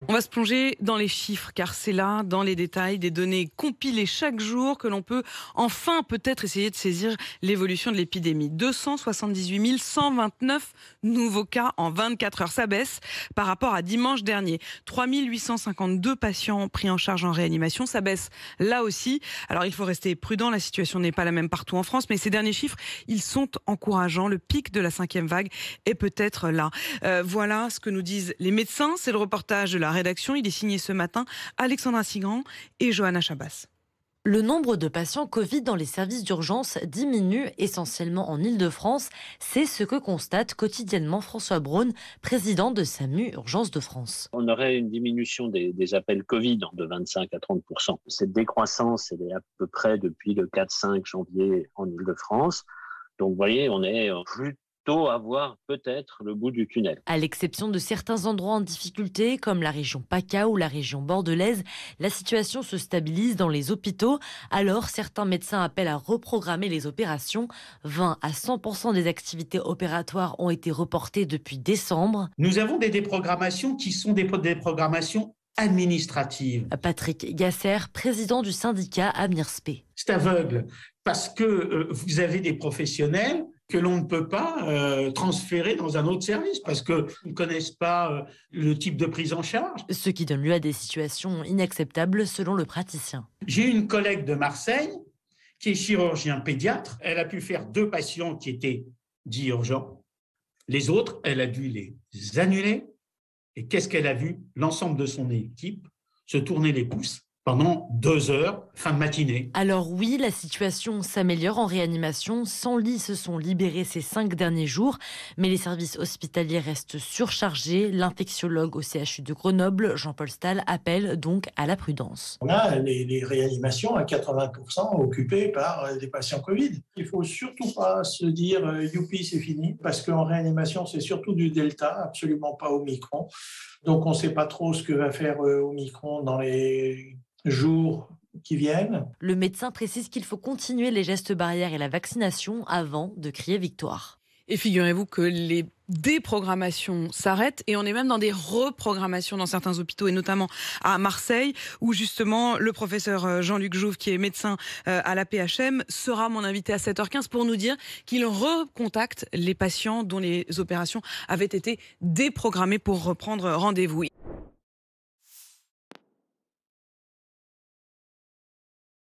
On va se plonger dans les chiffres, car c'est là, dans les détails, des données compilées chaque jour que l'on peut enfin peut-être essayer de saisir l'évolution de l'épidémie. 278 129 nouveaux cas en 24 heures. Ça baisse par rapport à dimanche dernier. 3 852 patients pris en charge en réanimation. Ça baisse là aussi. Alors il faut rester prudent, la situation n'est pas la même partout en France, mais ces derniers chiffres, ils sont encourageants. Le pic de la 5e vague est peut-être là. Voilà ce que nous disent les médecins. C'est le reportage de la rédaction. Il est signé ce matin Alexandra Sigrand et Johanna Chabas. Le nombre de patients Covid dans les services d'urgence diminue essentiellement en Île-de-France. C'est ce que constate quotidiennement François Braun, président de SAMU Urgence de France. On aurait une diminution des appels Covid de 25 à 30%. Cette décroissance, elle est à peu près depuis le 4-5 janvier en Île-de-France. Donc, vous voyez, on est plutôt à voir peut-être le bout du tunnel. À l'exception de certains endroits en difficulté, comme la région PACA ou la région bordelaise, la situation se stabilise dans les hôpitaux. Alors, certains médecins appellent à reprogrammer les opérations. 20 à 100% des activités opératoires ont été reportées depuis décembre. Nous avons des déprogrammations qui sont des déprogrammations administratives. Patrick Gasser, président du syndicat AMIRSP. C'est aveugle parce que vous avez des professionnels que l'on ne peut pas transférer dans un autre service parce qu'ils ne connaissent pas le type de prise en charge. Ce qui donne lieu à des situations inacceptables selon le praticien. J'ai une collègue de Marseille qui est chirurgien pédiatre. Elle a pu faire 2 patients qui étaient dits urgents. Les autres, elle a dû les annuler. Et qu'est-ce qu'elle a vu? L'ensemble de son équipe se tourner les pouces pendant 2 heures, fin de matinée. Alors oui, la situation s'améliore en réanimation. 100 lits se sont libérés ces 5 derniers jours, mais les services hospitaliers restent surchargés. L'infectiologue au CHU de Grenoble, Jean-Paul Stahl, appelle donc à la prudence. On a les réanimations à 80% occupées par des patients Covid. Il ne faut surtout pas se dire « youpi, c'est fini », parce qu'en réanimation, c'est surtout du Delta, absolument pas Omicron. Donc on ne sait pas trop ce que va faire Omicron dans les jours qui viennent. Le médecin précise qu'il faut continuer les gestes barrières et la vaccination avant de crier victoire. Et figurez-vous que les déprogrammations s'arrêtent et on est même dans des reprogrammations dans certains hôpitaux et notamment à Marseille où justement le professeur Jean-Luc Jouve qui est médecin à la PHM sera mon invité à 7h15 pour nous dire qu'il recontacte les patients dont les opérations avaient été déprogrammées pour reprendre rendez-vous.